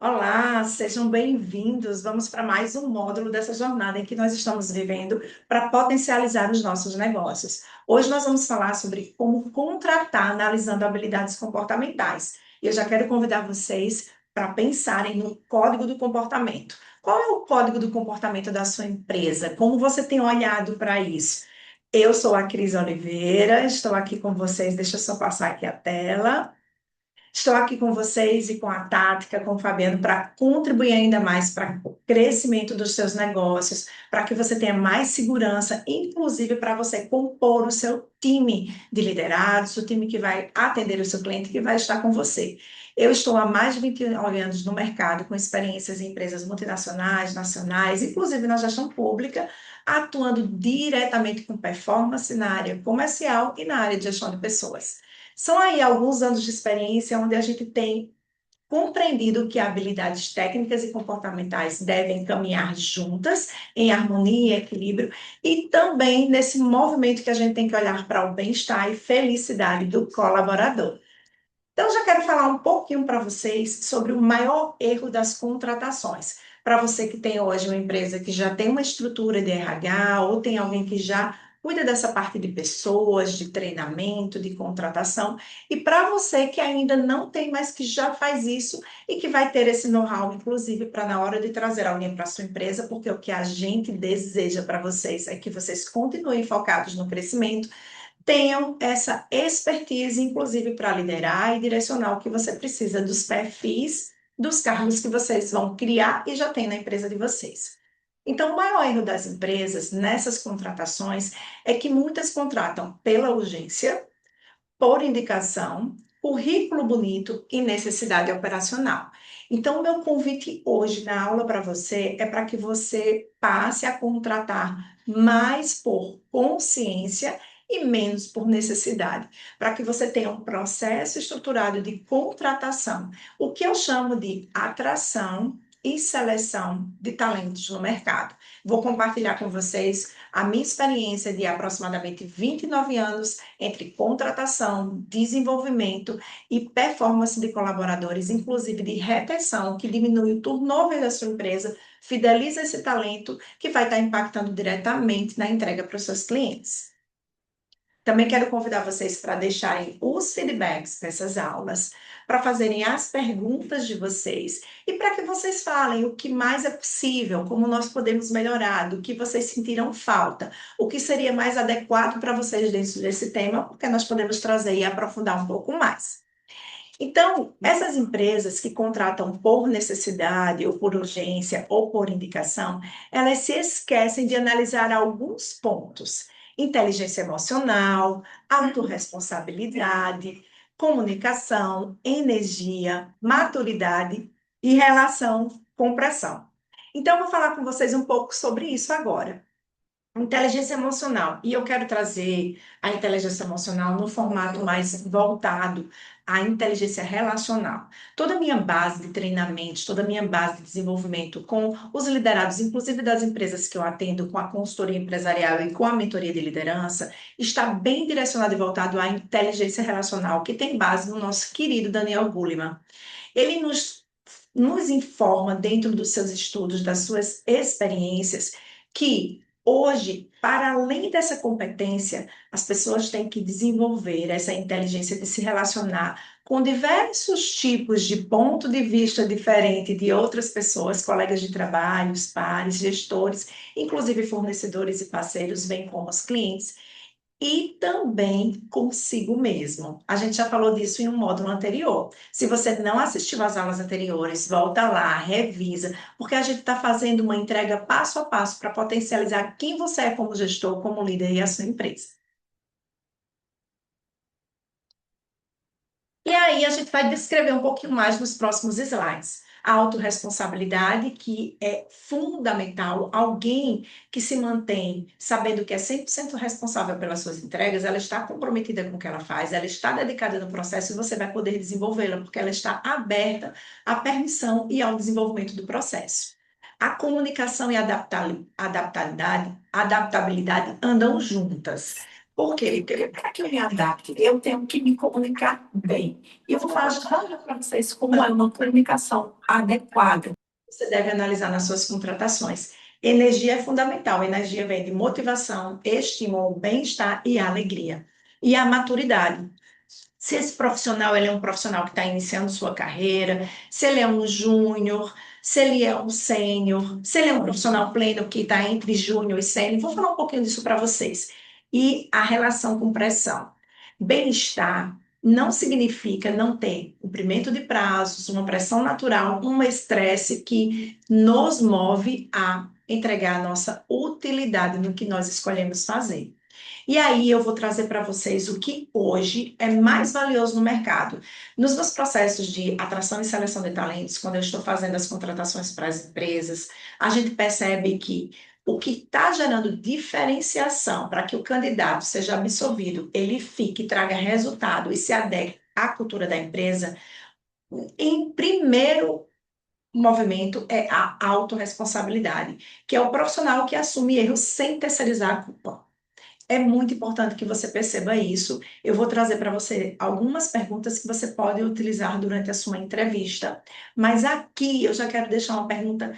Olá, sejam bem-vindos. Vamos para mais um módulo dessa jornada em que nós estamos vivendo para potencializar os nossos negócios. Hoje nós vamos falar sobre como contratar analisando habilidades comportamentais. E eu já quero convidar vocês para pensarem no código do comportamento. Qual é o código do comportamento da sua empresa? Como você tem olhado para isso? Eu sou a Cris Oliveira, estou aqui com vocês. Deixa eu só passar aqui a tela. Estou aqui com vocês e com a Tática, com o Fabiano, para contribuir ainda mais para o crescimento dos seus negócios, para que você tenha mais segurança, inclusive para você compor o seu time de liderados, o time que vai atender o seu cliente, que vai estar com você. Eu estou há mais de 29 anos no mercado, com experiências em empresas multinacionais, nacionais, inclusive na gestão pública, atuando diretamente com performance na área comercial e na área de gestão de pessoas. São aí alguns anos de experiência onde a gente tem compreendido que habilidades técnicas e comportamentais devem caminhar juntas, em harmonia e equilíbrio, e também nesse movimento que a gente tem que olhar para o bem-estar e felicidade do colaborador. Então, já quero falar um pouquinho para vocês sobre o maior erro das contratações. Para você que tem hoje uma empresa que já tem uma estrutura de RH, ou tem alguém que já cuida dessa parte de pessoas, de treinamento, de contratação, e para você que ainda não tem, mas que já faz isso e que vai ter esse know-how, inclusive, para na hora de trazer alguém para a sua empresa, porque o que a gente deseja para vocês é que vocês continuem focados no crescimento, tenham essa expertise, inclusive para liderar e direcionar o que você precisa dos perfis dos cargos que vocês vão criar e já tem na empresa de vocês. Então, o maior erro das empresas nessas contratações é que muitas contratam pela urgência, por indicação, currículo bonito e necessidade operacional. Então, o meu convite hoje na aula para você é para que você passe a contratar mais por consciência e menos por necessidade, para que você tenha um processo estruturado de contratação, o que eu chamo de atração e seleção de talentos no mercado. Vou compartilhar com vocês a minha experiência de aproximadamente 29 anos entre contratação, desenvolvimento e performance de colaboradores, inclusive de retenção, que diminui o turnover da sua empresa, fideliza esse talento que vai estar impactando diretamente na entrega para os seus clientes. Também quero convidar vocês para deixarem os feedbacks dessas aulas, para fazerem as perguntas de vocês e para que vocês falem o que mais é possível, como nós podemos melhorar, do que vocês sentiram falta, o que seria mais adequado para vocês dentro desse tema, porque nós podemos trazer e aprofundar um pouco mais. Então, essas empresas que contratam por necessidade, ou por urgência, ou por indicação, elas se esquecem de analisar alguns pontos: inteligência emocional, autorresponsabilidade, comunicação, energia, maturidade e relação com pressão. Então, eu vou falar com vocês um pouco sobre isso agora. Inteligência emocional. E eu quero trazer a inteligência emocional no formato mais voltado à inteligência relacional. Toda a minha base de treinamentos, toda a minha base de desenvolvimento com os liderados, inclusive das empresas que eu atendo, com a consultoria empresarial e com a mentoria de liderança, está bem direcionado e voltado à inteligência relacional, que tem base no nosso querido Daniel Goleman. Ele nos informa, dentro dos seus estudos, das suas experiências, que hoje, para além dessa competência, as pessoas têm que desenvolver essa inteligência de se relacionar com diversos tipos de ponto de vista diferente de outras pessoas, colegas de trabalho, pares, gestores, inclusive fornecedores e parceiros, bem como os clientes e também consigo mesmo. A gente já falou disso em um módulo anterior. Se você não assistiu às aulas anteriores, volta lá, revisa, porque a gente está fazendo uma entrega passo a passo para potencializar quem você é como gestor, como líder e a sua empresa. E aí a gente vai descrever um pouquinho mais nos próximos slides. A autorresponsabilidade, que é fundamental, alguém que se mantém sabendo que é 100% responsável pelas suas entregas, ela está comprometida com o que ela faz, ela está dedicada no processo e você vai poder desenvolvê-la, porque ela está aberta à permissão e ao desenvolvimento do processo. A comunicação e a adaptabilidade andam juntas. Por quê? Porque para que eu me adapte, eu tenho que me comunicar bem. E eu vou falar já para vocês como é uma comunicação adequada. Você deve analisar nas suas contratações. Energia é fundamental. Energia vem de motivação, estímulo, bem-estar e alegria. E a maturidade. Se esse profissional ele é um profissional que está iniciando sua carreira, se ele é um júnior, se ele é um sênior, se ele é um profissional pleno que está entre júnior e sênior, vou falar um pouquinho disso para vocês. E a relação com pressão. Bem-estar não significa não ter cumprimento de prazos, uma pressão natural, um estresse que nos move a entregar a nossa utilidade no que nós escolhemos fazer. E aí eu vou trazer para vocês o que hoje é mais valioso no mercado. Nos meus processos de atração e seleção de talentos, quando eu estou fazendo as contratações para as empresas, a gente percebe que o que está gerando diferenciação para que o candidato seja absorvido, ele fique, traga resultado e se adeque à cultura da empresa, em primeiro movimento é a autorresponsabilidade, que é o profissional que assume erros sem terceirizar a culpa. É muito importante que você perceba isso. Eu vou trazer para você algumas perguntas que você pode utilizar durante a sua entrevista. Mas aqui eu já quero deixar uma pergunta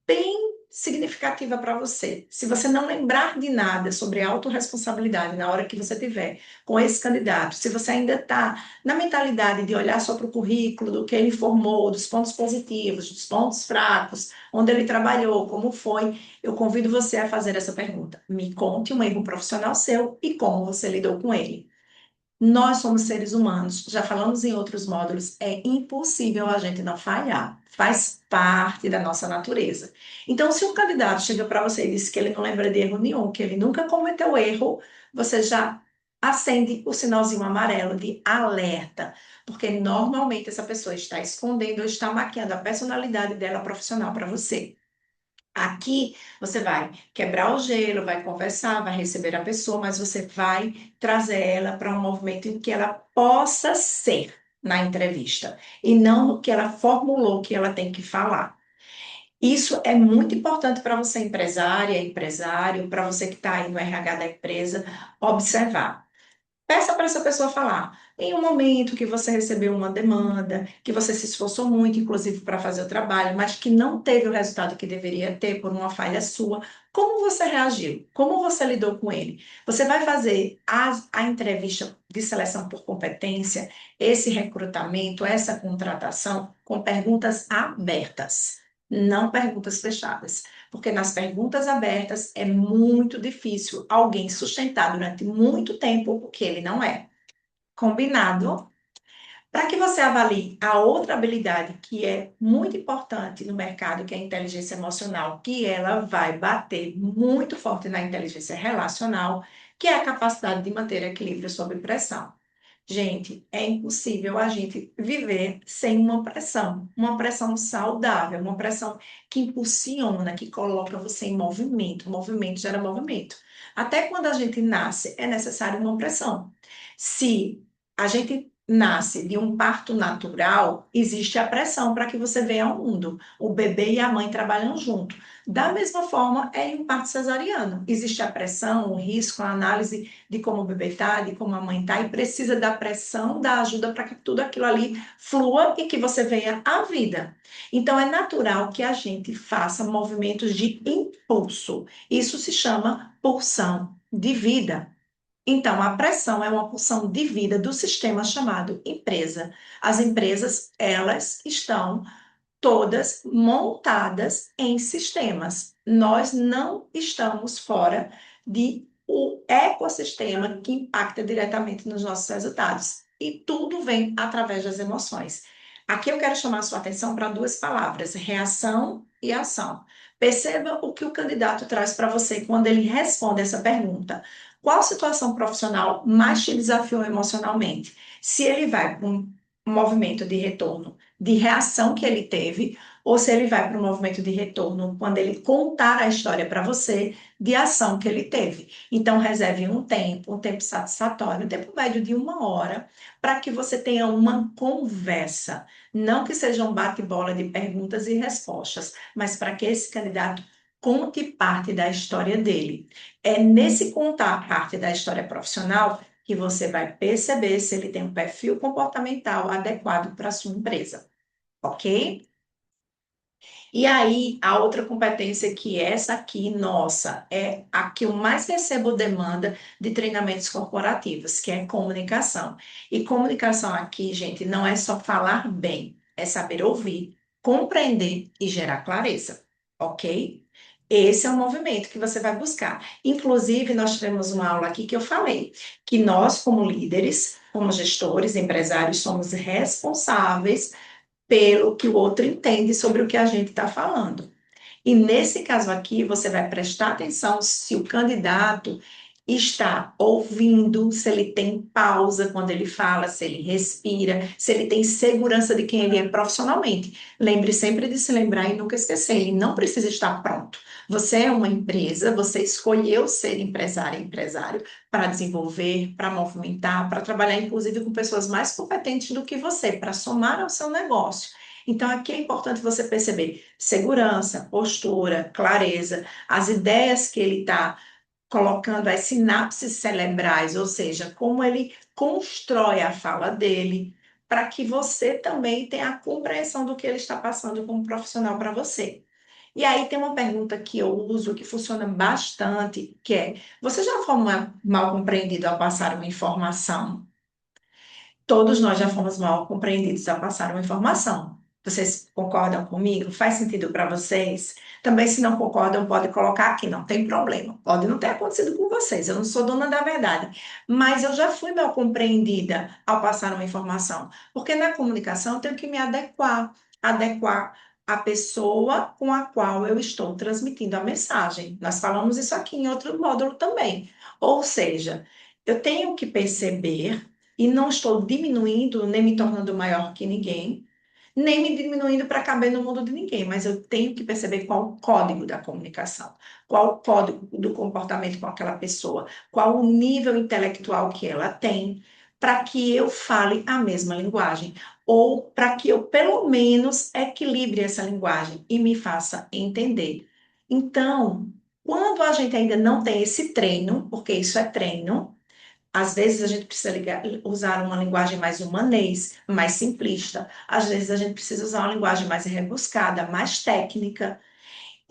bem significativa para você. Se você não lembrar de nada sobre autorresponsabilidade na hora que você tiver com esse candidato, se você ainda está na mentalidade de olhar só para o currículo, do que ele formou, dos pontos positivos, dos pontos fracos, onde ele trabalhou, como foi, eu convido você a fazer essa pergunta. Me conte um erro profissional seu e como você lidou com ele. Nós somos seres humanos, já falamos em outros módulos, é impossível a gente não falhar, faz parte da nossa natureza. Então, se um candidato chega para você e diz que ele não lembra de erro nenhum, que ele nunca cometeu erro, você já acende o sinalzinho amarelo de alerta, porque normalmente essa pessoa está escondendo ou está maquiando a personalidade dela profissional para você. Aqui você vai quebrar o gelo, vai conversar, vai receber a pessoa, mas você vai trazer ela para um movimento em que ela possa ser na entrevista e não no que ela formulou que ela tem que falar. Isso é muito importante para você, empresária, empresário, para você que está aí no RH da empresa, observar. Peça para essa pessoa falar. Em um momento que você recebeu uma demanda, que você se esforçou muito, inclusive, para fazer o trabalho, mas que não teve o resultado que deveria ter por uma falha sua, como você reagiu? Como você lidou com ele? Você vai fazer a entrevista de seleção por competência, esse recrutamento, essa contratação, com perguntas abertas, não perguntas fechadas. Porque nas perguntas abertas é muito difícil alguém sustentar durante muito tempo o que ele não é. Combinado? Para que você avalie a outra habilidade que é muito importante no mercado, que é a inteligência emocional, que ela vai bater muito forte na inteligência relacional, que é a capacidade de manter equilíbrio sob pressão. Gente, é impossível a gente viver sem uma pressão saudável, uma pressão que impulsiona, que coloca você em movimento. Movimento gera movimento. Até quando a gente nasce, é necessário uma pressão. Se a gente nasce de um parto natural, existe a pressão para que você venha ao mundo. O bebê e a mãe trabalham junto. Da mesma forma, é em um parto cesariano. Existe a pressão, o risco, a análise de como o bebê está, de como a mãe está, e precisa da pressão, da ajuda para que tudo aquilo ali flua e que você venha à vida. Então, é natural que a gente faça movimentos de impulso. Isso se chama pulsão de vida. Então, a pressão é uma pulsão de vida do sistema chamado empresa. As empresas, elas estão todas montadas em sistemas. Nós não estamos fora de o ecossistema que impacta diretamente nos nossos resultados. E tudo vem através das emoções. Aqui eu quero chamar a sua atenção para duas palavras: reação e ação. Perceba o que o candidato traz para você quando ele responde essa pergunta. Qual situação profissional mais te desafiou emocionalmente? Se ele vai para um movimento de retorno de reação que ele teve, ou se ele vai para o movimento de retorno quando ele contar a história para você de ação que ele teve. Então, reserve um tempo satisfatório, um tempo médio de 1 hora, para que você tenha uma conversa. Não que seja um bate-bola de perguntas e respostas, mas para que esse candidato conte parte da história dele. É nesse contar parte da história profissional que você vai perceber se ele tem um perfil comportamental adequado para a sua empresa, ok? E aí, a outra competência que essa aqui, nossa, é a que eu mais recebo demanda de treinamentos corporativos, que é comunicação. E comunicação aqui, gente, não é só falar bem, é saber ouvir, compreender e gerar clareza, ok? Esse é o movimento que você vai buscar. Inclusive, nós tivemos uma aula aqui que eu falei que nós, como líderes, como gestores, empresários, somos responsáveis pelo que o outro entende sobre o que a gente está falando. E nesse caso aqui, você vai prestar atenção se o candidato está ouvindo, se ele tem pausa quando ele fala, se ele respira, se ele tem segurança de quem ele é profissionalmente. Lembre sempre de se lembrar e nunca esquecer, ele não precisa estar pronto. Você é uma empresa, você escolheu ser empresária e empresário para desenvolver, para movimentar, para trabalhar inclusive com pessoas mais competentes do que você, para somar ao seu negócio. Então, aqui é importante você perceber segurança, postura, clareza, as ideias que ele está colocando, as sinapses cerebrais, ou seja, como ele constrói a fala dele, para que você também tenha a compreensão do que ele está passando como profissional para você. E aí tem uma pergunta que eu uso, que funciona bastante, que é: você já foi mal compreendido ao passar uma informação? Todos nós já fomos mal compreendidos ao passar uma informação. Vocês concordam comigo? Faz sentido para vocês? Também, se não concordam, pode colocar aqui, não tem problema. Pode não ter acontecido com vocês, eu não sou dona da verdade. Mas eu já fui mal compreendida ao passar uma informação. Porque na comunicação eu tenho que me adequar à pessoa com a qual eu estou transmitindo a mensagem. Nós falamos isso aqui em outro módulo também. Ou seja, eu tenho que perceber e não estou diminuindo, nem me tornando maior que ninguém, nem me diminuindo para caber no mundo de ninguém, mas eu tenho que perceber qual o código da comunicação, qual o código do comportamento com aquela pessoa, qual o nível intelectual que ela tem, para que eu fale a mesma linguagem, ou para que eu, pelo menos, equilibre essa linguagem e me faça entender. Então, quando a gente ainda não tem esse treino, porque isso é treino, às vezes a gente precisa usar uma linguagem mais humanês, mais simplista. Às vezes a gente precisa usar uma linguagem mais rebuscada, mais técnica.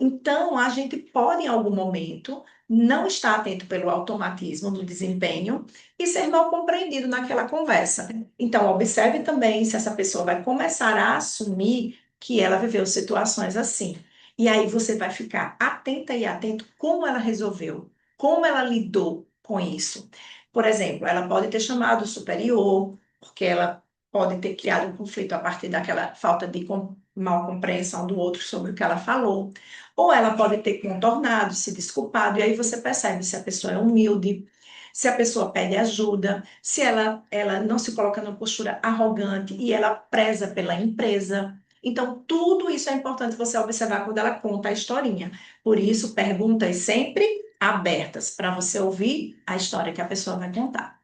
Então, a gente pode, em algum momento, não estar atento pelo automatismo do desempenho e ser mal compreendido naquela conversa. Então, observe também se essa pessoa vai começar a assumir que ela viveu situações assim. E aí você vai ficar atenta e atento como ela resolveu, como ela lidou com isso. Por exemplo, ela pode ter chamado o superior, porque ela pode ter criado um conflito a partir daquela falta de mal compreensão do outro sobre o que ela falou. Ou ela pode ter contornado, se desculpado, e aí você percebe se a pessoa é humilde, se a pessoa pede ajuda, se ela não se coloca numa postura arrogante e ela preza pela empresa. Então, tudo isso é importante você observar quando ela conta a historinha. Por isso, perguntas sempre abertas para você ouvir a história que a pessoa vai contar.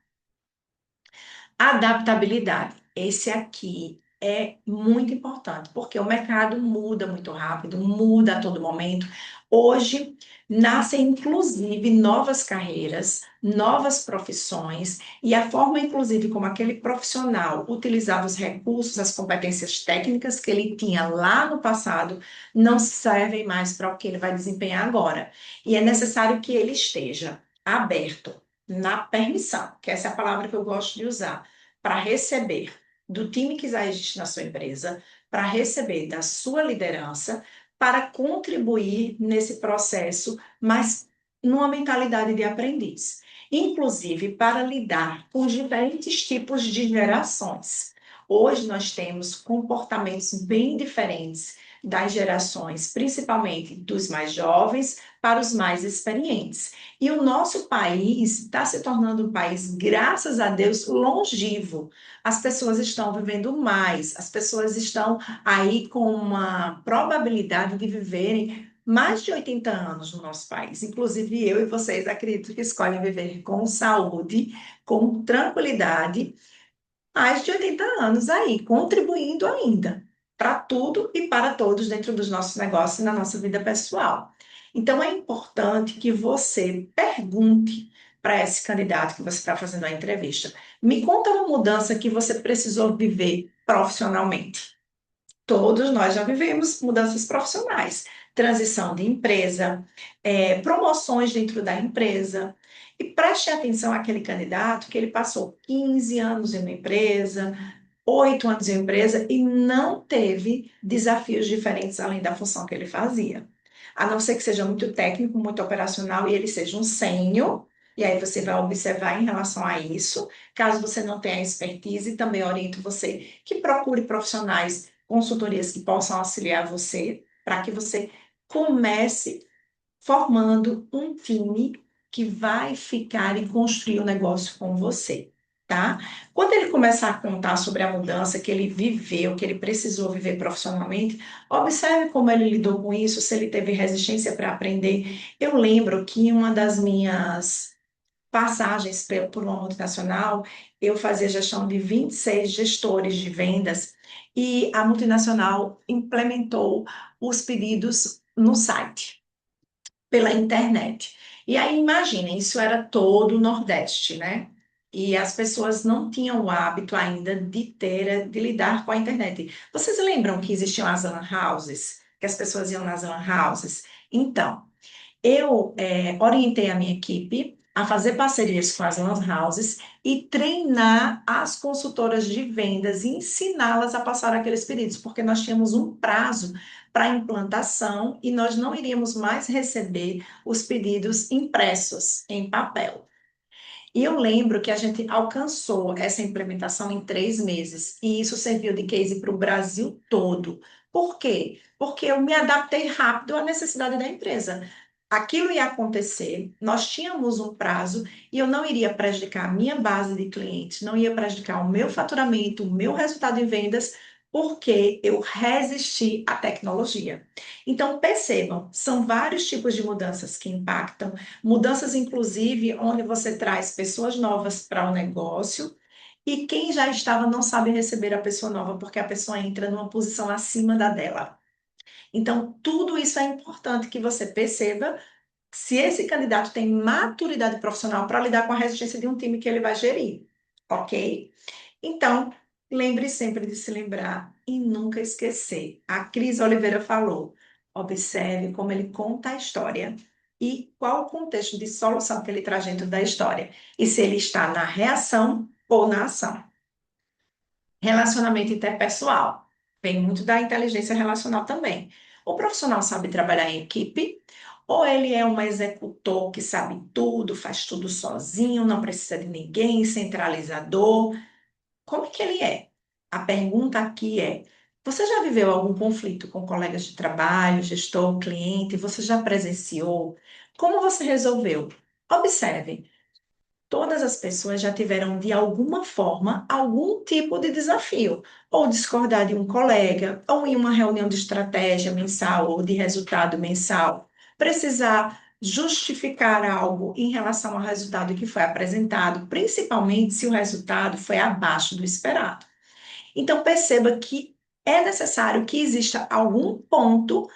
Adaptabilidade. Esse aqui é muito importante, porque o mercado muda muito rápido, muda a todo momento. Hoje, nascem inclusive novas carreiras, novas profissões, e a forma, inclusive, como aquele profissional utilizava os recursos, as competências técnicas que ele tinha lá no passado, não servem mais para o que ele vai desempenhar agora. E é necessário que ele esteja aberto na permissão, que essa é a palavra que eu gosto de usar, para receber do time que já existe na sua empresa, para receber da sua liderança, para contribuir nesse processo, mas numa mentalidade de aprendiz. Inclusive para lidar com os diferentes tipos de gerações. Hoje nós temos comportamentos bem diferentes das gerações, principalmente dos mais jovens para os mais experientes. E o nosso país está se tornando um país, graças a Deus, longevo. As pessoas estão vivendo mais, as pessoas estão aí com uma probabilidade de viverem mais de 80 anos no nosso país. Inclusive, eu e vocês acredito que escolhem viver com saúde, com tranquilidade, mais de 80 anos aí, contribuindo ainda para tudo e para todos dentro dos nossos negócios e na nossa vida pessoal. Então, é importante que você pergunte para esse candidato que você está fazendo a entrevista. Me conta uma mudança que você precisou viver profissionalmente. Todos nós já vivemos mudanças profissionais, transição de empresa, promoções dentro da empresa. E preste atenção àquele candidato que ele passou 15 anos em uma empresa, 8 anos em uma empresa e não teve desafios diferentes além da função que ele fazia. A não ser que seja muito técnico, muito operacional e ele seja um sênior, e aí você vai observar em relação a isso. Caso você não tenha expertise, também oriento você que procure profissionais, consultorias que possam auxiliar você, para que você comece formando um time que vai ficar e construir o negócio com você, tá? Quando ele começar a contar sobre a mudança que ele viveu, que ele precisou viver profissionalmente, observe como ele lidou com isso, se ele teve resistência para aprender. Eu lembro que em uma das minhas passagens por uma multinacional, eu fazia gestão de 26 gestores de vendas e a multinacional implementou os pedidos no site pela internet. E aí, imaginem, isso era todo o Nordeste, né? E as pessoas não tinham o hábito ainda de lidar com a internet. Vocês lembram que existiam as lan houses? Que as pessoas iam nas lan houses? Então, eu orientei a minha equipe a fazer parcerias com as lan houses e treinar as consultoras de vendas e ensiná-las a passar aqueles pedidos, porque nós tínhamos um prazo para implantação e nós não iríamos mais receber os pedidos impressos em papel. E eu lembro que a gente alcançou essa implementação em 3 meses, e isso serviu de case para o Brasil todo. Por quê? Porque eu me adaptei rápido à necessidade da empresa. Aquilo ia acontecer, nós tínhamos um prazo, e eu não iria prejudicar a minha base de clientes, não ia prejudicar o meu faturamento, o meu resultado em vendas, porque eu resisti à tecnologia. Então, percebam, são vários tipos de mudanças que impactam. Mudanças, inclusive, onde você traz pessoas novas para o negócio e quem já estava não sabe receber a pessoa nova, porque a pessoa entra numa posição acima da dela. Então, tudo isso é importante que você perceba se esse candidato tem maturidade profissional para lidar com a resistência de um time que ele vai gerir, ok? Então, lembre sempre de se lembrar e nunca esquecer. A Cris Oliveira falou: observe como ele conta a história e qual o contexto de solução que ele traz dentro da história. E se ele está na reação ou na ação. Relacionamento interpessoal. Vem muito da inteligência relacional também. O profissional sabe trabalhar em equipe, ou ele é um executor que sabe tudo, faz tudo sozinho, não precisa de ninguém, centralizador. Como é que ele é? A pergunta aqui é: você já viveu algum conflito com colegas de trabalho, gestor, cliente? Você já presenciou? Como você resolveu? Observe, todas as pessoas já tiveram, de alguma forma, algum tipo de desafio, ou discordar de um colega, ou em uma reunião de estratégia mensal ou de resultado mensal, precisar justificar algo em relação ao resultado que foi apresentado, principalmente se o resultado foi abaixo do esperado. Então, perceba que é necessário que exista algum ponto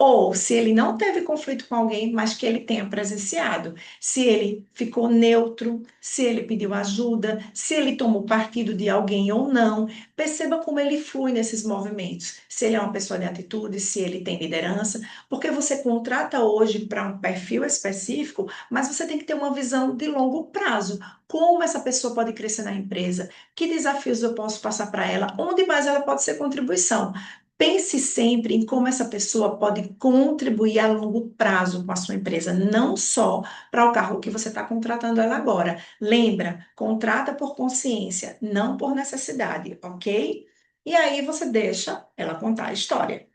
ou se ele não teve conflito com alguém, mas que ele tenha presenciado. Se ele ficou neutro, se ele pediu ajuda, se ele tomou partido de alguém ou não. Perceba como ele flui nesses movimentos. Se ele é uma pessoa de atitude, se ele tem liderança. Porque você contrata hoje para um perfil específico, mas você tem que ter uma visão de longo prazo. Como essa pessoa pode crescer na empresa? Que desafios eu posso passar para ela? Onde mais ela pode ser contribuição? Pense sempre em como essa pessoa pode contribuir a longo prazo com a sua empresa, não só para o cargo que você está contratando ela agora. Lembra, contrata por consciência, não por necessidade, ok? E aí você deixa ela contar a história.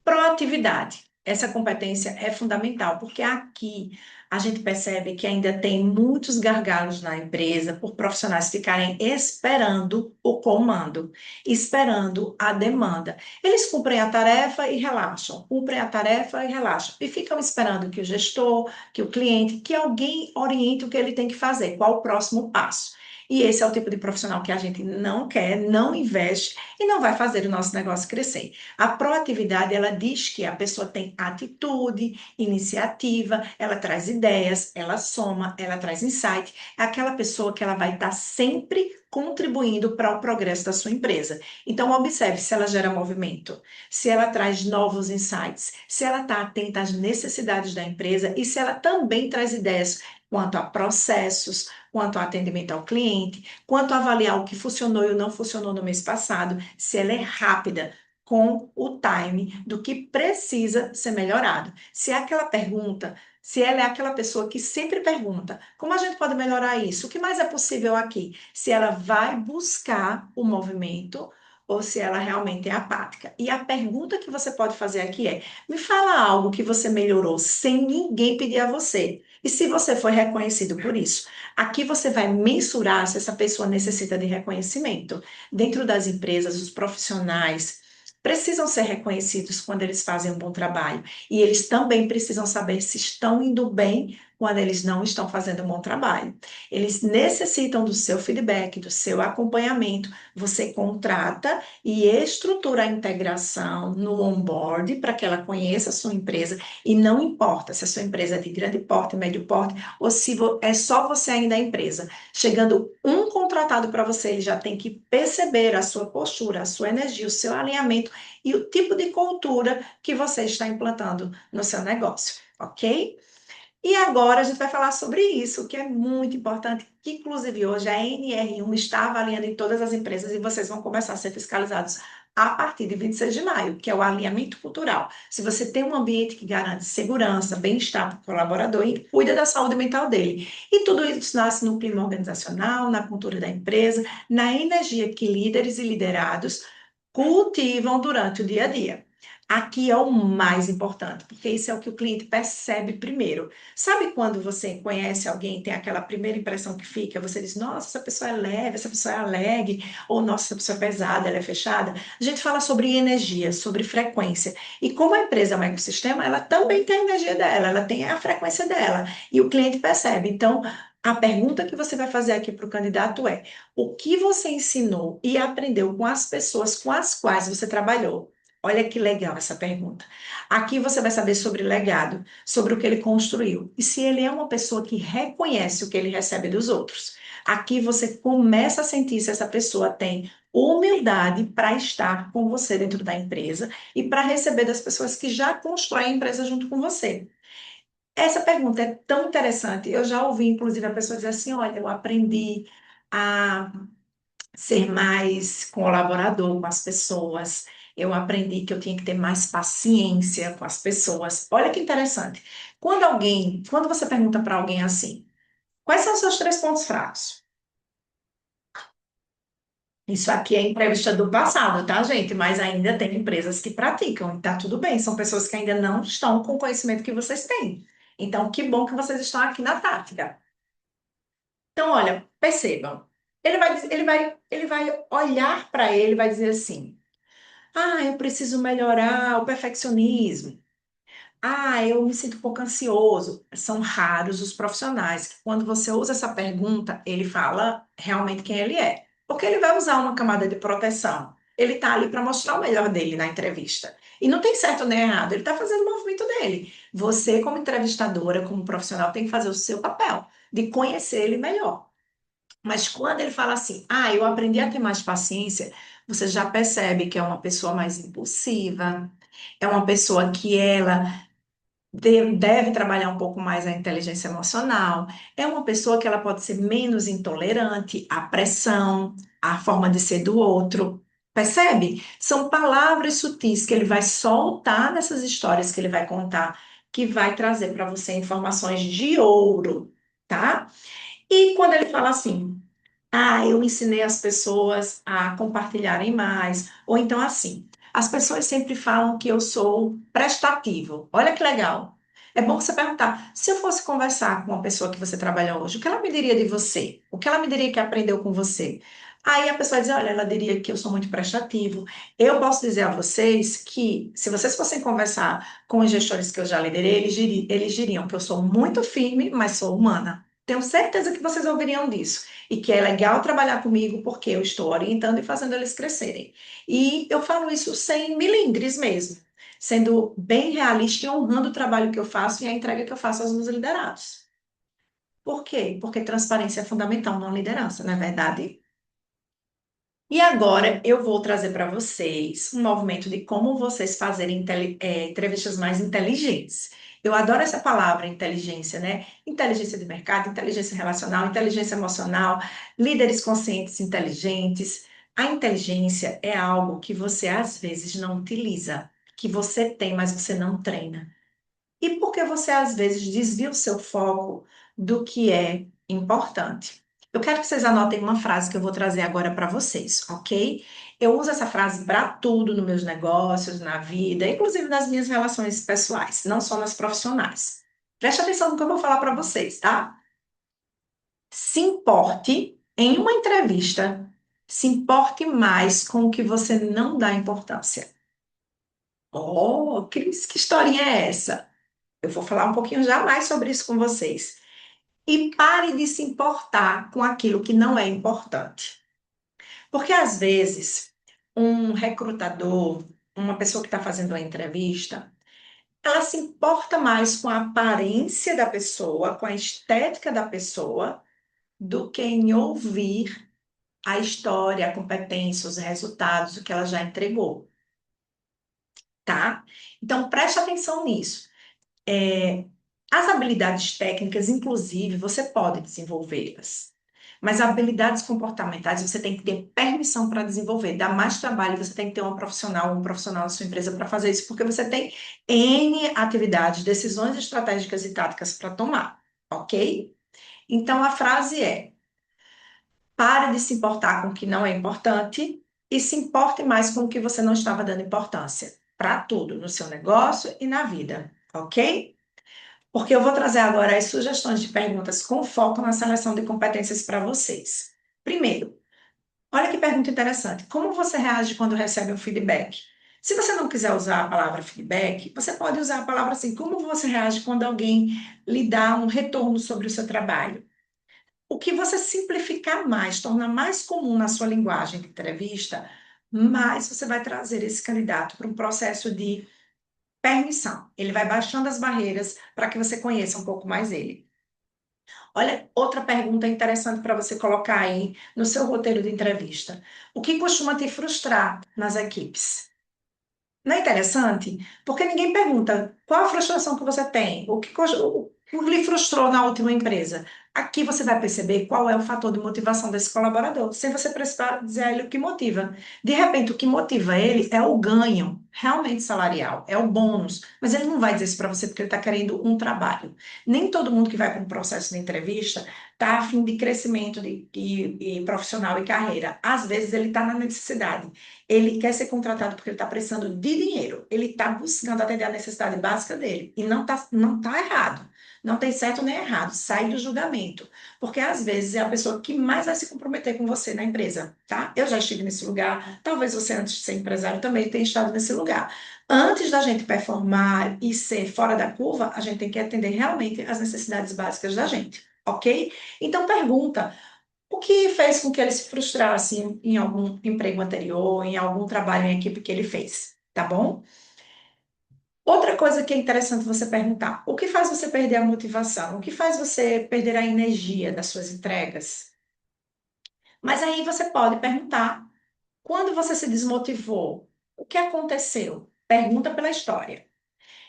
Proatividade. Essa competência é fundamental, porque aqui a gente percebe que ainda tem muitos gargalos na empresa por profissionais ficarem esperando o comando, esperando a demanda. Eles cumprem a tarefa e relaxam, cumprem a tarefa e relaxam, e ficam esperando que o gestor, que o cliente, que alguém oriente o que ele tem que fazer, qual o próximo passo. E esse é o tipo de profissional que a gente não quer, não investe e não vai fazer o nosso negócio crescer. A proatividade, ela diz que a pessoa tem atitude, iniciativa, ela traz ideias, ela soma, ela traz insight. É aquela pessoa que ela vai estar sempre contribuindo para o progresso da sua empresa. Então, observe se ela gera movimento, se ela traz novos insights, se ela está atenta às necessidades da empresa e se ela também traz ideias quanto a processos, quanto ao atendimento ao cliente, quanto a avaliar o que funcionou e o não funcionou no mês passado, se ela é rápida com o time do que precisa ser melhorado. Se é aquela pergunta, se ela é aquela pessoa que sempre pergunta, como a gente pode melhorar isso? O que mais é possível aqui? Se ela vai buscar o movimento ou se ela realmente é apática. E a pergunta que você pode fazer aqui é: me fala algo que você melhorou sem ninguém pedir a você. E se você foi reconhecido por isso? Aqui você vai mensurar se essa pessoa necessita de reconhecimento. Dentro das empresas, os profissionais precisam ser reconhecidos quando eles fazem um bom trabalho. E eles também precisam saber se estão indo bem quando eles não estão fazendo um bom trabalho. Eles necessitam do seu feedback, do seu acompanhamento. Você contrata e estrutura a integração no onboard para que ela conheça a sua empresa e não importa se a sua empresa é de grande porte, médio porte ou se é só você ainda a empresa. Chegando um contratado para você, ele já tem que perceber a sua postura, a sua energia, o seu alinhamento e o tipo de cultura que você está implantando no seu negócio, ok? E agora a gente vai falar sobre isso, que é muito importante, que inclusive hoje a NR1 está avaliando em todas as empresas e vocês vão começar a ser fiscalizados a partir de 26 de maio, que é o alinhamento cultural. Se você tem um ambiente que garante segurança, bem-estar para o colaborador e cuida da saúde mental dele. E tudo isso nasce no clima organizacional, na cultura da empresa, na energia que líderes e liderados cultivam durante o dia a dia. Aqui é o mais importante, porque isso é o que o cliente percebe primeiro. Sabe quando você conhece alguém, tem aquela primeira impressão que fica, você diz, nossa, essa pessoa é leve, essa pessoa é alegre, ou nossa, essa pessoa é pesada, ela é fechada. A gente fala sobre energia, sobre frequência. E como a empresa é um ecossistema, ela também tem a energia dela, ela tem a frequência dela. E o cliente percebe. Então, a pergunta que você vai fazer aqui para o candidato é: o que você ensinou e aprendeu com as pessoas com as quais você trabalhou? Olha que legal essa pergunta. Aqui você vai saber sobre legado, sobre o que ele construiu e se ele é uma pessoa que reconhece o que ele recebe dos outros. Aqui você começa a sentir se essa pessoa tem humildade para estar com você dentro da empresa e para receber das pessoas que já constroem a empresa junto com você. Essa pergunta é tão interessante. Eu já ouvi, inclusive, a pessoa dizer assim: olha, eu aprendi a ser mais colaborador com as pessoas. Eu aprendi que eu tinha que ter mais paciência com as pessoas. Olha que interessante. Quando você pergunta para alguém assim, quais são os seus três pontos fracos? Isso aqui é entrevista do passado, tá, gente? Mas ainda tem empresas que praticam, e tá tudo bem. São pessoas que ainda não estão com o conhecimento que vocês têm. Então, que bom que vocês estão aqui na tática. Então, olha, percebam. Ele vai olhar para ele e vai dizer assim: ah, eu preciso melhorar o perfeccionismo. Ah, eu me sinto um pouco ansioso. São raros os profissionais que, quando você usa essa pergunta, ele fala realmente quem ele é. Porque ele vai usar uma camada de proteção. Ele está ali para mostrar o melhor dele na entrevista. E não tem certo nem errado, ele está fazendo o movimento dele. Você, como entrevistadora, como profissional, tem que fazer o seu papel de conhecer ele melhor. Mas quando ele fala assim, ah, eu aprendi a ter mais paciência, você já percebe que é uma pessoa mais impulsiva, é uma pessoa que ela deve trabalhar um pouco mais a inteligência emocional, é uma pessoa que ela pode ser menos intolerante à pressão, à forma de ser do outro. Percebe? São palavras sutis que ele vai soltar nessas histórias que ele vai contar, que vai trazer para você informações de ouro, tá? E quando ele fala assim, ah, eu ensinei as pessoas a compartilharem mais. Ou então, assim, as pessoas sempre falam que eu sou prestativo. Olha que legal. É bom você perguntar: se eu fosse conversar com uma pessoa que você trabalha hoje, o que ela me diria de você? O que ela me diria que aprendeu com você? Aí a pessoa diz: olha, ela diria que eu sou muito prestativo. Eu posso dizer a vocês que, se vocês fossem conversar com os gestores que eu já liderei, eles diriam que eu sou muito firme, mas sou humana. Tenho certeza que vocês ouviriam disso. E que é legal trabalhar comigo porque eu estou orientando e fazendo eles crescerem. E eu falo isso sem milindres mesmo, sendo bem realista e honrando o trabalho que eu faço e a entrega que eu faço aos meus liderados. Por quê? Porque transparência é fundamental na liderança, não é verdade? E agora eu vou trazer para vocês um movimento de como vocês fazerem entrevistas mais inteligentes. Eu adoro essa palavra inteligência, né? Inteligência de mercado, inteligência relacional, inteligência emocional, líderes conscientes inteligentes. A inteligência é algo que você às vezes não utiliza, que você tem, mas você não treina. E por que você às vezes desvia o seu foco do que é importante? Eu quero que vocês anotem uma frase que eu vou trazer agora para vocês, ok? Eu uso essa frase para tudo nos meus negócios, na vida, inclusive nas minhas relações pessoais, não só nas profissionais. Preste atenção no que eu vou falar para vocês, tá? Se importe em uma entrevista, se importe mais com o que você não dá importância. Oh, Cris, que historinha é essa? Eu vou falar um pouquinho já mais sobre isso com vocês. E pare de se importar com aquilo que não é importante. Porque às vezes, um recrutador, uma pessoa que está fazendo uma entrevista, ela se importa mais com a aparência da pessoa, com a estética da pessoa, do que em ouvir a história, a competência, os resultados, o que ela já entregou, tá? Então, preste atenção nisso. É, as habilidades técnicas, inclusive, você pode desenvolvê-las. Mas habilidades comportamentais você tem que ter permissão para desenvolver. Dá mais trabalho, você tem que ter uma profissional, um profissional na sua empresa para fazer isso, porque você tem N atividades, decisões estratégicas e táticas para tomar, ok? Então a frase é: pare de se importar com o que não é importante e se importe mais com o que você não estava dando importância. Para tudo, no seu negócio e na vida, ok? Porque eu vou trazer agora as sugestões de perguntas com foco na seleção de competências para vocês. Primeiro, olha que pergunta interessante. Como você reage quando recebe um feedback? Se você não quiser usar a palavra feedback, você pode usar a palavra assim: como você reage quando alguém lhe dá um retorno sobre o seu trabalho? O que você simplificar mais, tornar mais comum na sua linguagem de entrevista, mais você vai trazer esse candidato para um processo de permissão. Ele vai baixando as barreiras para que você conheça um pouco mais ele. Olha, outra pergunta interessante para você colocar aí no seu roteiro de entrevista. O que costuma te frustrar nas equipes? Não é interessante? Porque ninguém pergunta qual a frustração que você tem, o que lhe frustrou na última empresa. Aqui você vai perceber qual é o fator de motivação desse colaborador, sem você precisar dizer a ele o que motiva. De repente, o que motiva ele é o ganho realmente salarial, é o bônus, mas ele não vai dizer isso para você porque ele está querendo um trabalho. Nem todo mundo que vai para um processo de entrevista está a fim de crescimento e profissional e carreira. Às vezes ele está na necessidade. Ele quer ser contratado porque ele está precisando de dinheiro. Ele está buscando atender a necessidade básica dele. E não tá errado. Não tem certo nem errado. Sai do julgamento. Porque às vezes é a pessoa que mais vai se comprometer com você na empresa, tá? Eu já estive nesse lugar. Talvez você, antes de ser empresário, também tenha estado nesse lugar. Antes da gente performar e ser fora da curva, a gente tem que atender realmente as necessidades básicas da gente, ok? Então pergunta. O que fez com que ele se frustrasse em algum emprego anterior, em algum trabalho em equipe que ele fez, tá bom? Outra coisa que é interessante você perguntar: o que faz você perder a motivação? O que faz você perder a energia das suas entregas? Mas aí você pode perguntar: quando você se desmotivou, o que aconteceu? Pergunta pela história.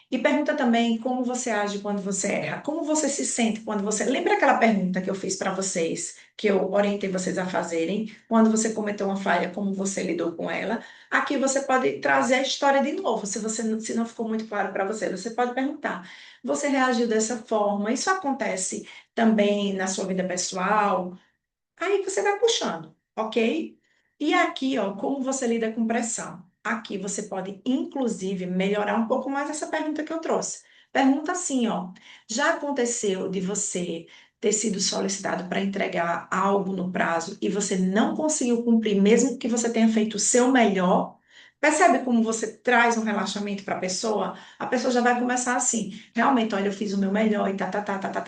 E pergunta também como você age quando você erra, como você se sente quando você. Lembra aquela pergunta que eu fiz para vocês, que eu orientei vocês a fazerem, quando você cometeu uma falha, como você lidou com ela? Aqui você pode trazer a história de novo, se não ficou muito claro para você. Você pode perguntar: você reagiu dessa forma? Isso acontece também na sua vida pessoal? Aí você vai puxando, ok? E aqui, ó, como você lida com pressão? Aqui você pode, inclusive, melhorar um pouco mais essa pergunta que eu trouxe. Pergunta assim, ó: já aconteceu de você ter sido solicitado para entregar algo no prazo e você não conseguiu cumprir, mesmo que você tenha feito o seu melhor? Percebe como você traz um relaxamento para a pessoa já vai começar assim, realmente, olha, eu fiz o meu melhor e tá,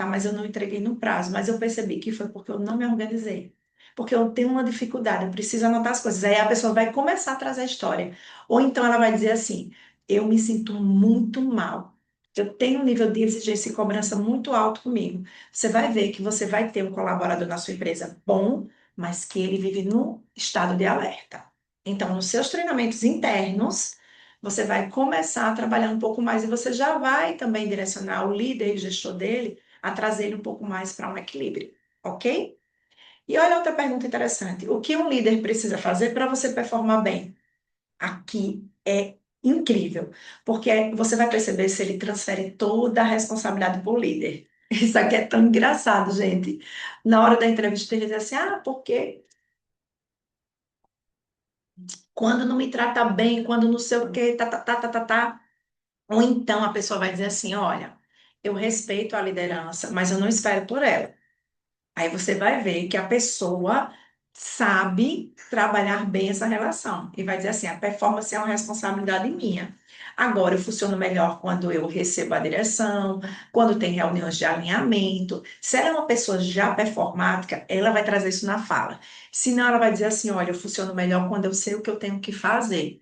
mas eu não entreguei no prazo, mas eu percebi que foi porque eu não me organizei, porque eu tenho uma dificuldade, eu preciso anotar as coisas, aí a pessoa vai começar a trazer a história, ou então ela vai dizer assim, eu me sinto muito mal, eu tenho um nível de exigência e cobrança muito alto comigo, você vai ver que você vai ter um colaborador na sua empresa bom, mas que ele vive no estado de alerta. Então, nos seus treinamentos internos, você vai começar a trabalhar um pouco mais e você já vai também direcionar o líder e o gestor dele a trazer ele um pouco mais para um equilíbrio, ok? E olha outra pergunta interessante: o que um líder precisa fazer para você performar bem? Aqui é incrível, porque você vai perceber se ele transfere toda a responsabilidade para o líder. Isso aqui é tão engraçado, gente. Na hora da entrevista, ele diz assim: ah, porque quando não me trata bem, quando não sei o quê, tá. Ou então a pessoa vai dizer assim: olha, eu respeito a liderança, mas eu não espero por ela. Aí você vai ver que a pessoa sabe trabalhar bem essa relação e vai dizer assim: a performance é uma responsabilidade minha. Agora, eu funciono melhor quando eu recebo a direção, quando tem reuniões de alinhamento. Se ela é uma pessoa já performática, ela vai trazer isso na fala. Senão, ela vai dizer assim: olha, eu funciono melhor quando eu sei o que eu tenho que fazer.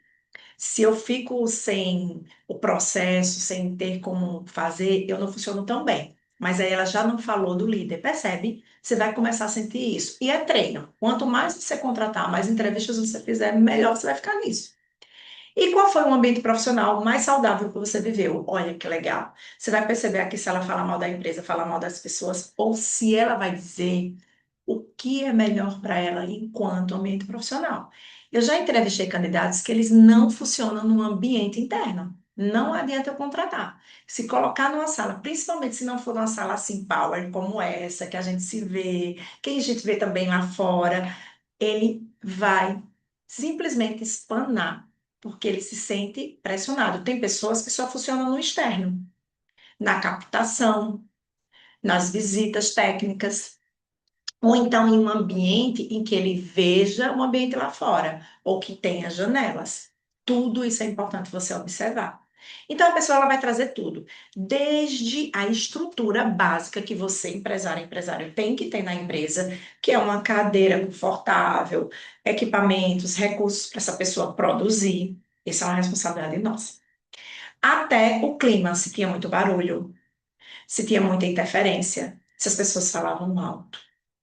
Se eu fico sem o processo, sem ter como fazer, eu não funciono tão bem. Mas aí ela já não falou do líder, percebe? Você vai começar a sentir isso. E é treino. Quanto mais você contratar, mais entrevistas você fizer, melhor você vai ficar nisso. E qual foi o ambiente profissional mais saudável que você viveu? Olha que legal. Você vai perceber aqui se ela fala mal da empresa, fala mal das pessoas, ou se ela vai dizer o que é melhor para ela enquanto ambiente profissional. Eu já entrevistei candidatos que eles não funcionam no ambiente interno. Não adianta eu contratar. Se colocar numa sala, principalmente se não for numa sala assim, power, como essa, que a gente se vê, que a gente vê também lá fora, ele vai simplesmente espanar, porque ele se sente pressionado. Tem pessoas que só funcionam no externo, na captação, nas visitas técnicas, ou então em um ambiente em que ele veja um ambiente lá fora, ou que tenha janelas. Tudo isso é importante você observar. Então, a pessoa ela vai trazer tudo, desde a estrutura básica que você, empresário, tem que ter na empresa, que é uma cadeira confortável, equipamentos, recursos para essa pessoa produzir. Isso é uma responsabilidade nossa. Até o clima, se tinha muito barulho, se tinha muita interferência, se as pessoas falavam alto,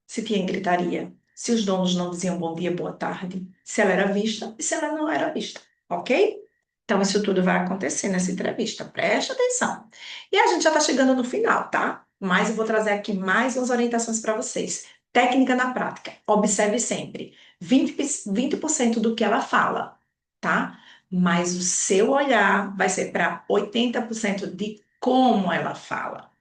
se tinha gritaria, se os donos não diziam bom dia, boa tarde, se ela era vista e se ela não era vista, ok? Então, isso tudo vai acontecer nessa entrevista, preste atenção. E a gente já está chegando no final, tá? Mas eu vou trazer aqui mais umas orientações para vocês. Técnica na prática, observe sempre 20% do que ela fala, tá? Mas o seu olhar vai ser para 80% de como ela fala.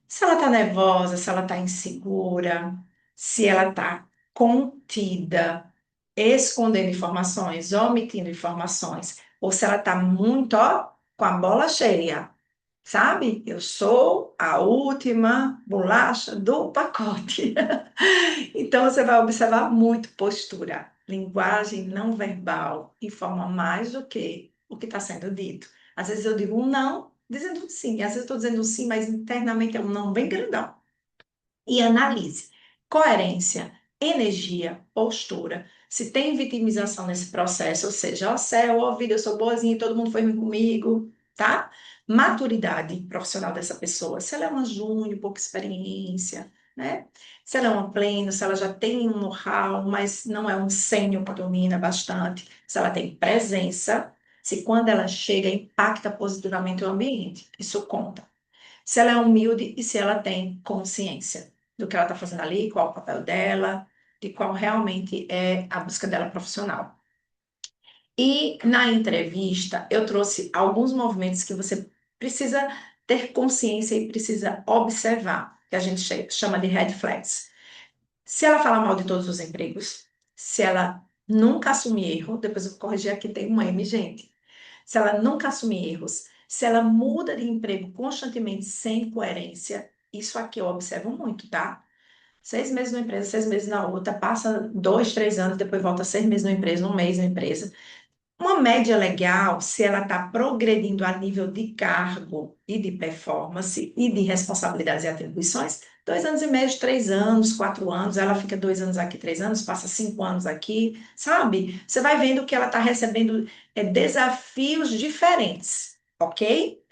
Se ela está nervosa, se ela está insegura, se ela está contida, escondendo informações, omitindo informações, ou se ela está muito, ó, com a bola cheia, sabe? Eu sou a última bolacha do pacote. Então, você vai observar muito postura. Linguagem não verbal informa mais do que o que está sendo dito. Às vezes eu digo um não, dizendo um sim. Às vezes eu estou dizendo um sim, mas internamente é um não bem grandão. E analise coerência, energia, postura. Se tem vitimização nesse processo, ou seja, ó céu, ó vida, eu sou boazinha, todo mundo foi ruim comigo, tá? Maturidade profissional dessa pessoa. Se ela é uma júnior, pouca experiência, né? Se ela é uma plena, se ela já tem um know-how, mas não é um sênior que domina bastante. Se ela tem presença, se quando ela chega impacta positivamente o ambiente. Isso conta. Se ela é humilde e se ela tem consciência do que ela está fazendo ali, qual o papel dela, de qual realmente é a busca dela profissional. E na entrevista, eu trouxe alguns movimentos que você precisa ter consciência e precisa observar, que a gente chama de red flags. Se ela fala mal de todos os empregos, se ela nunca assumir erro, depois eu vou corrigir aqui, tem um M, gente. Se ela nunca assumir erros, se ela muda de emprego constantemente sem coerência, isso aqui eu observo muito, tá? 6 meses numa empresa, 6 meses na outra, passa 2, 3 anos, depois volta 6 meses numa empresa, um mês numa empresa. Uma média legal, se ela está progredindo a nível de cargo e de performance e de responsabilidades e atribuições, 2 anos e meio, 3 anos, 4 anos, ela fica 2 anos aqui, 3 anos, passa 5 anos aqui, sabe? Você vai vendo que ela está recebendo desafios diferentes, ok?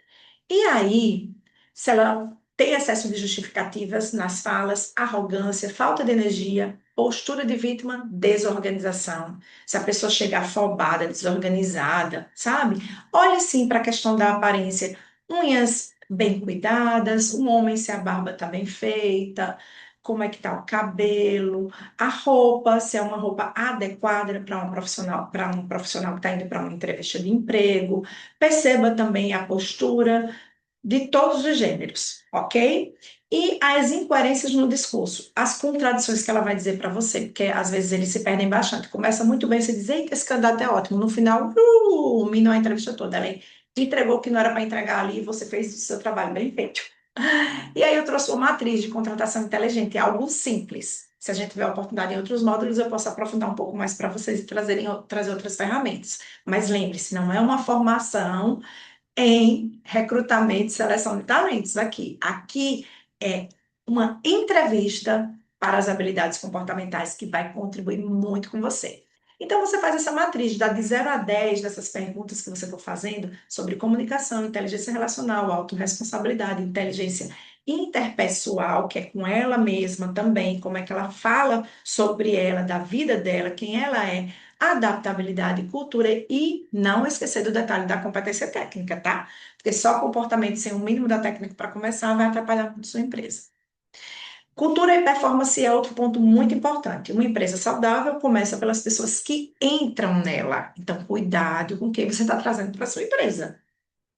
E aí, se ela tem excesso de justificativas nas falas, arrogância, falta de energia, postura de vítima, desorganização. Se a pessoa chegar afobada, desorganizada, sabe? Olhe sim para a questão da aparência. Unhas bem cuidadas, um homem se a barba está bem feita, como é que está o cabelo, a roupa, se é uma roupa adequada para um profissional que está indo para uma entrevista de emprego. Perceba também a postura de todos os gêneros, ok? E as incoerências no discurso, as contradições que ela vai dizer para você, porque às vezes eles se perdem bastante. Começa muito bem, você diz, eita, esse candidato é ótimo. No final, minou a entrevista toda. Ela entregou o que não era para entregar ali e você fez o seu trabalho bem feito. E aí eu trouxe uma matriz de contratação inteligente, algo simples. Se a gente tiver oportunidade em outros módulos, eu posso aprofundar um pouco mais para vocês e trazer outras ferramentas. Mas lembre-se, não é uma formação em recrutamento e seleção de talentos aqui. Aqui é uma entrevista para as habilidades comportamentais que vai contribuir muito com você. Então, você faz essa matriz, dá de 0 a 10 dessas perguntas que você for fazendo sobre comunicação, inteligência relacional, autorresponsabilidade, inteligência interpessoal, que é com ela mesma também, como é que ela fala sobre ela, da vida dela, quem ela é, adaptabilidade, cultura e não esquecer do detalhe da competência técnica, tá? Porque só comportamento sem o mínimo da técnica para começar vai atrapalhar muito sua empresa. Cultura e performance é outro ponto muito importante. Uma empresa saudável começa pelas pessoas que entram nela. Então, cuidado com o que você está trazendo para sua empresa,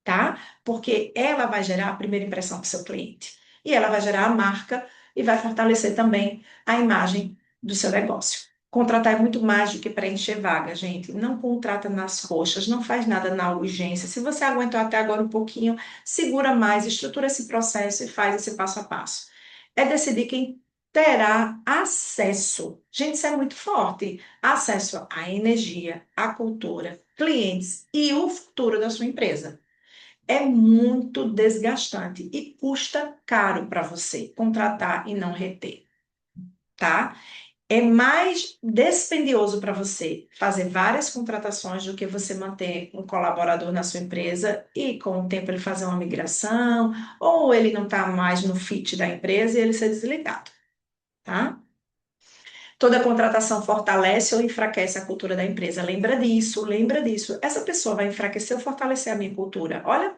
tá? Porque ela vai gerar a primeira impressão para o seu cliente. E ela vai gerar a marca e vai fortalecer também a imagem do seu negócio. Contratar é muito mais do que preencher vaga, gente. Não contrata nas coxas, não faz nada na urgência. Se você aguentou até agora um pouquinho, segura mais, estrutura esse processo e faz esse passo a passo. É decidir quem terá acesso. Gente, isso é muito forte. Acesso à energia, à cultura, clientes e o futuro da sua empresa. É muito desgastante e custa caro para você contratar e não reter, tá? É mais dispendioso para você fazer várias contratações do que você manter um colaborador na sua empresa e com o tempo ele fazer uma migração ou ele não está mais no fit da empresa e ele ser desligado, tá? Toda contratação fortalece ou enfraquece a cultura da empresa. Lembra disso, lembra disso. Essa pessoa vai enfraquecer ou fortalecer a minha cultura? Olha,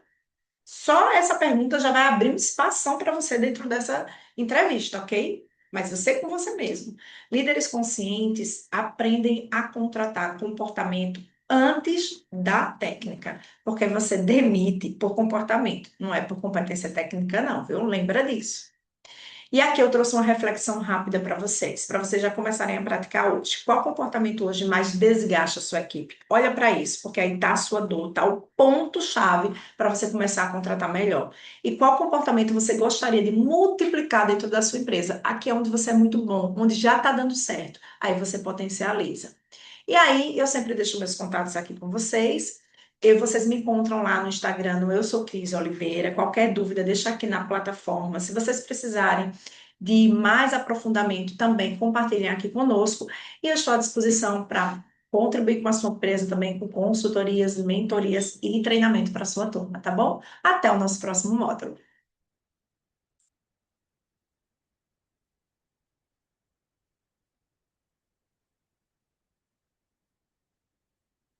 só essa pergunta já vai abrir um espação para você dentro dessa entrevista, ok? Mas você com você mesmo. Líderes conscientes aprendem a contratar comportamento antes da técnica, porque você demite por comportamento, não é por competência técnica, não, viu? Lembra disso. E aqui eu trouxe uma reflexão rápida para vocês já começarem a praticar hoje. Qual comportamento hoje mais desgasta a sua equipe? Olha para isso, porque aí está a sua dor, está o ponto-chave para você começar a contratar melhor. E qual comportamento você gostaria de multiplicar dentro da sua empresa? Aqui é onde você é muito bom, onde já está dando certo. Aí você potencializa. E aí eu sempre deixo meus contatos aqui com vocês. Vocês me encontram lá no Instagram, no Eu Sou Cris Oliveira. Qualquer dúvida, deixa aqui na plataforma. Se vocês precisarem de mais aprofundamento, também compartilhem aqui conosco. E eu estou à disposição para contribuir com a sua empresa também com consultorias, mentorias e treinamento para a sua turma, tá bom? Até o nosso próximo módulo.